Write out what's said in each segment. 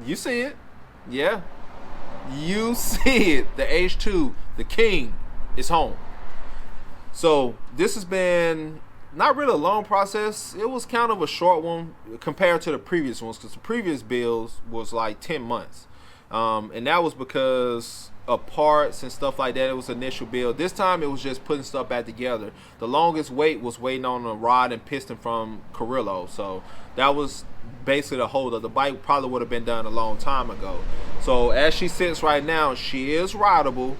You see it. Yeah. You see it. The H2, the king, is home. So this has been not really a long process. It was kind of a short one compared to the previous ones, because the previous builds was like 10 months. And that was because of parts and stuff like that. It was initial build. This time it was just putting stuff back together. The longest wait was waiting on a rod and piston from Carrillo. So that was basically the holder. The bike probably would have been done a long time ago. So as she sits right now, she is rideable,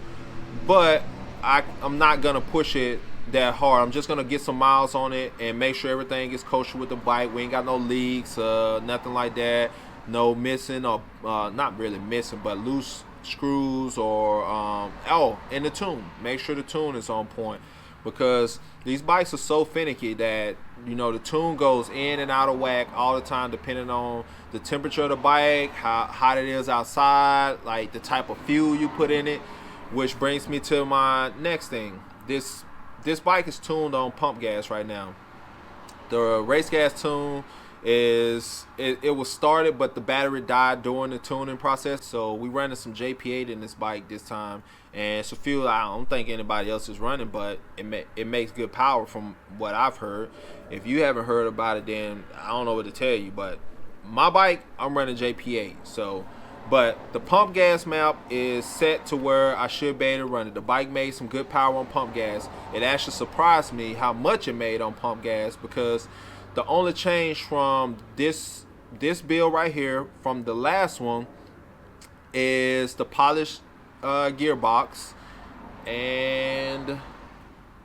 but I'm not gonna push it that hard. I'm just gonna get some miles on it and make sure everything is kosher with the bike. We ain't got no leaks, nothing like that. No missing, or not really missing, but loose screws, or and the tune. Make sure the tune is on point, because these bikes are so finicky that, you know, the tune goes in and out of whack all the time, depending on the temperature of the bike, how hot it is outside, like the type of fuel you put in it. Which brings me to my next thing. This bike is tuned on pump gas right now. The race gas tune it was started, but the battery died during the tuning process. So we running some JP8 in this bike this time, and it's a fuel I don't think anybody else is running, but it makes good power from what I've heard. If you haven't heard about it, then I don't know what to tell you. But my bike, I'm running JP8. So, but the pump gas map is set to where I should be able to run it. The bike made some good power on pump gas. It actually surprised me how much it made on pump gas, because the only change from this build right here from the last one is the polished gearbox, and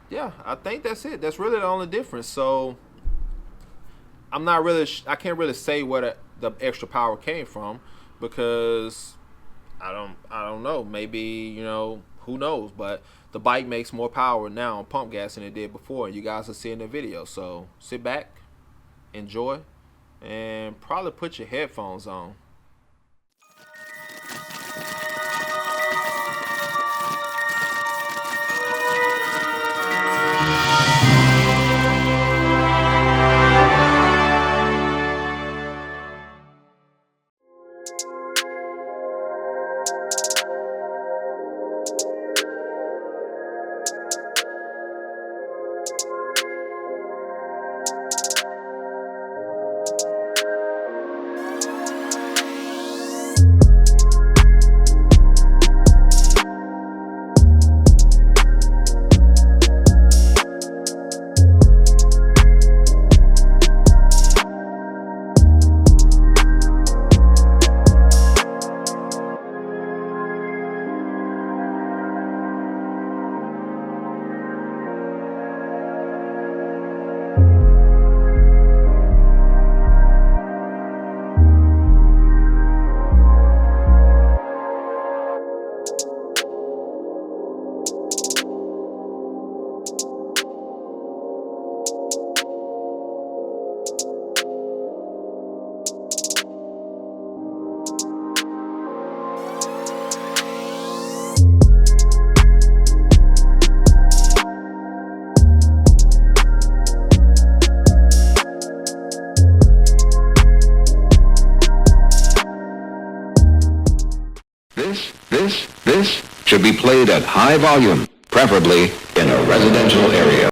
yeah, I think that's it. That's really the only difference. So I can't really say where the extra power came from, because I don't know. Maybe, you know, who knows? But the bike makes more power now on pump gas than it did before, and you guys will see in the video. So sit back, enjoy, and probably put your headphones on. This should be played at high volume, preferably in a residential area.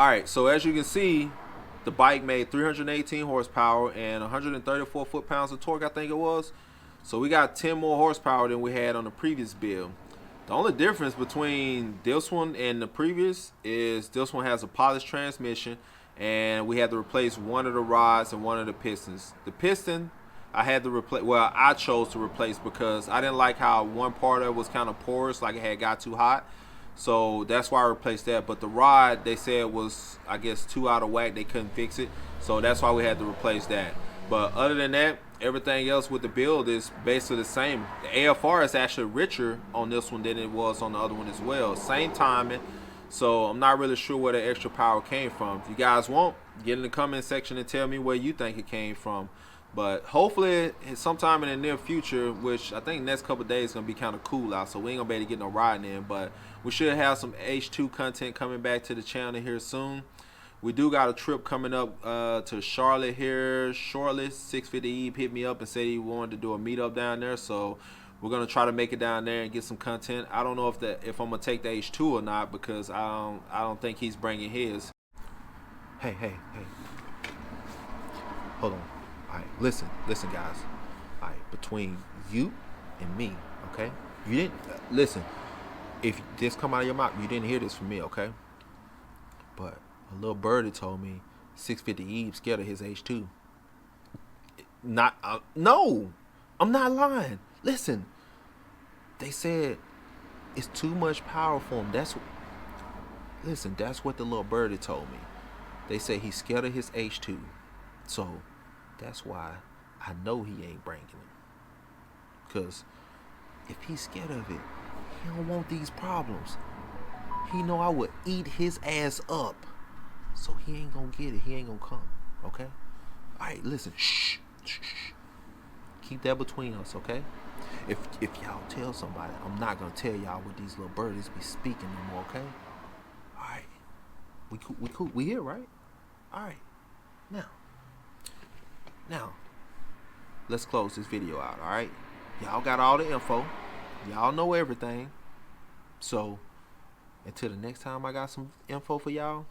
All right, so as you can see, the bike made 318 horsepower and 134 foot-pounds of torque, I think it was. So we got 10 more horsepower than we had on the previous build. The only difference between this one and the previous is this one has a polished transmission, and we had to replace one of the rods and one of the pistons. The piston I had to replace, well, I chose to replace because I didn't like how one part of it was kind of porous, like it had got too hot. So that's why I replaced that. But the rod, they said, was, I guess, too out of whack. They couldn't fix it. So that's why we had to replace that. But other than that, everything else with the build is basically the same. The AFR is actually richer on this one than it was on the other one as well. Same timing. So I'm not really sure where the extra power came from. If you guys want, get in the comment section and tell me where you think it came from. But hopefully sometime in the near future, which I think next couple of days is going to be kind of cool out, so we ain't going to be able to get no riding in. But we should have some H2 content coming back to the channel here soon. We do got a trip coming up to Charlotte here shortly. 650E hit me up and said he wanted to do a meetup down there. So we're going to try to make it down there and get some content. I don't know if I'm going to take the H2 or not, because I don't think he's bringing his. Hey. Hold on. All right, listen, guys. All right, between you and me, okay? You didn't listen. If this come out of your mouth, you didn't hear this from me, okay? But a little birdie told me 650E scared of his H2. No, I'm not lying. Listen, they said it's too much power for him. That's what the little birdie told me. They say he's scared of his H2, so. That's why I know he ain't bringing him. Because if he's scared of it, he don't want these problems. He know I would eat his ass up. So he ain't gonna get it. He ain't gonna come. Okay? Alright, listen. Shh. Keep that between us, okay? If y'all tell somebody, I'm not gonna tell y'all what these little birdies be speaking no more, okay? Alright. We cool. We here, right? Alright. Now, let's close this video out, alright? Y'all got all the info. Y'all know everything. So, until the next time I got some info for y'all,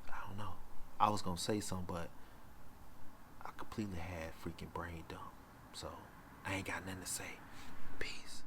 I don't know. I was going to say something, but I completely had freaking brain dump. So, I ain't got nothing to say. Peace.